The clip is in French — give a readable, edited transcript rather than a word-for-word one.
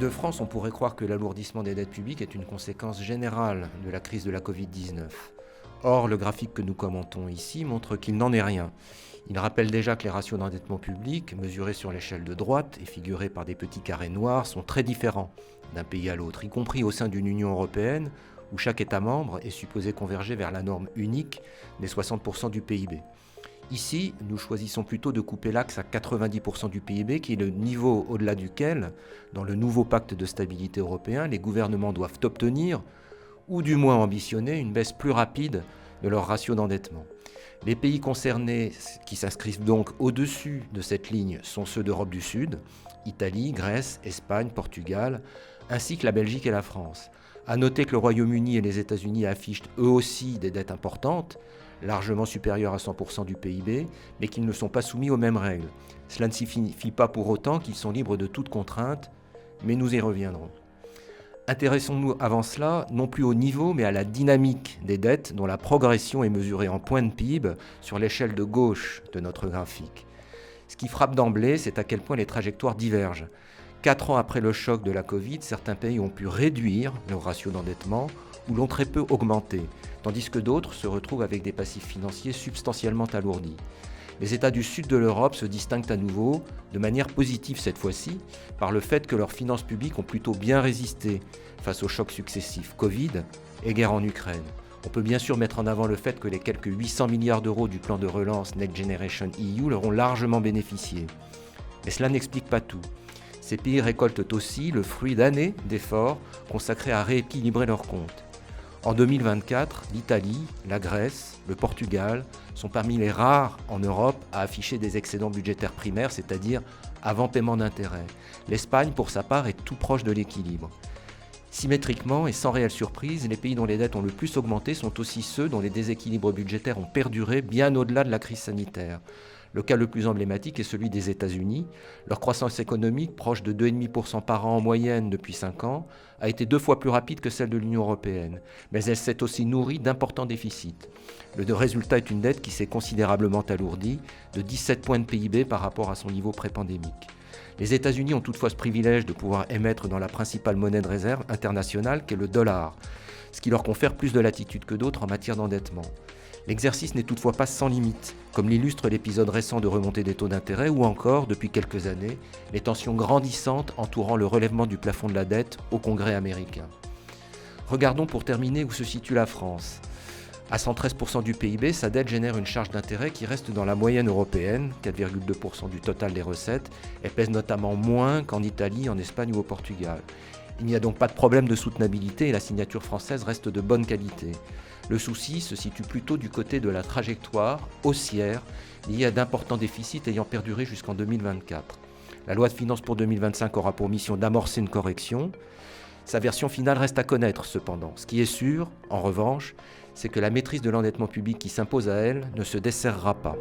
Île-de-France, on pourrait croire que l'alourdissement des dettes publiques est une conséquence générale de la crise de la Covid-19. Or, le graphique que nous commentons ici montre qu'il n'en est rien. Il rappelle déjà que les ratios d'endettement public, mesurés sur l'échelle de droite et figurés par des petits carrés noirs, sont très différents d'un pays à l'autre, y compris au sein d'une Union européenne où chaque État membre est supposé converger vers la norme unique des 60% du PIB. Ici, nous choisissons plutôt de couper l'axe à 90% du PIB, qui est le niveau au-delà duquel, dans le nouveau pacte de stabilité européen, les gouvernements doivent obtenir, ou du moins ambitionner, une baisse plus rapide de leur ratio d'endettement. Les pays concernés qui s'inscrivent donc au-dessus de cette ligne sont ceux d'Europe du Sud, Italie, Grèce, Espagne, Portugal, ainsi que la Belgique et la France. À noter que le Royaume-Uni et les États-Unis affichent eux aussi des dettes importantes, largement supérieures à 100% du PIB, mais qu'ils ne sont pas soumis aux mêmes règles. Cela ne signifie pas pour autant qu'ils sont libres de toute contrainte, mais nous y reviendrons. Intéressons-nous avant cela non plus au niveau, mais à la dynamique des dettes dont la progression est mesurée en points de PIB sur l'échelle de gauche de notre graphique. Ce qui frappe d'emblée, c'est à quel point les trajectoires divergent. 4 ans après le choc de la Covid, certains pays ont pu réduire leur ratio d'endettement ou l'ont très peu augmenté, tandis que d'autres se retrouvent avec des passifs financiers substantiellement alourdis. Les États du sud de l'Europe se distinguent à nouveau, de manière positive cette fois-ci, par le fait que leurs finances publiques ont plutôt bien résisté face aux chocs successifs Covid et guerre en Ukraine. On peut bien sûr mettre en avant le fait que les quelques 800 milliards d'euros du plan de relance Next Generation EU leur ont largement bénéficié. Mais cela n'explique pas tout. Ces pays récoltent aussi le fruit d'années d'efforts consacrés à rééquilibrer leurs comptes. En 2024, l'Italie, la Grèce, le Portugal sont parmi les rares en Europe à afficher des excédents budgétaires primaires, c'est-à-dire avant paiement d'intérêts. L'Espagne, pour sa part, est tout proche de l'équilibre. Symétriquement et sans réelle surprise, les pays dont les dettes ont le plus augmenté sont aussi ceux dont les déséquilibres budgétaires ont perduré bien au-delà de la crise sanitaire. Le cas le plus emblématique est celui des États-Unis. Leur croissance économique, proche de 2,5% par an en moyenne depuis 5 ans, a été 2 fois plus rapide que celle de l'Union européenne. Mais elle s'est aussi nourrie d'importants déficits. Le résultat est une dette qui s'est considérablement alourdie, de 17 points de PIB par rapport à son niveau pré-pandémique. Les États-Unis ont toutefois ce privilège de pouvoir émettre dans la principale monnaie de réserve internationale qu'est le dollar, ce qui leur confère plus de latitude que d'autres en matière d'endettement. L'exercice n'est toutefois pas sans limite, comme l'illustre l'épisode récent de remontée des taux d'intérêt ou encore, depuis quelques années, les tensions grandissantes entourant le relèvement du plafond de la dette au Congrès américain. Regardons pour terminer où se situe la France. À 113% du PIB, sa dette génère une charge d'intérêt qui reste dans la moyenne européenne, 4,2% du total des recettes, et pèse notamment moins qu'en Italie, en Espagne ou au Portugal. Il n'y a donc pas de problème de soutenabilité et la signature française reste de bonne qualité. Le souci se situe plutôt du côté de la trajectoire haussière liée à d'importants déficits ayant perduré jusqu'en 2024. La loi de finances pour 2025 aura pour mission d'amorcer une correction. Sa version finale reste à connaître cependant. Ce qui est sûr, en revanche, c'est que la maîtrise de l'endettement public qui s'impose à elle ne se desserrera pas.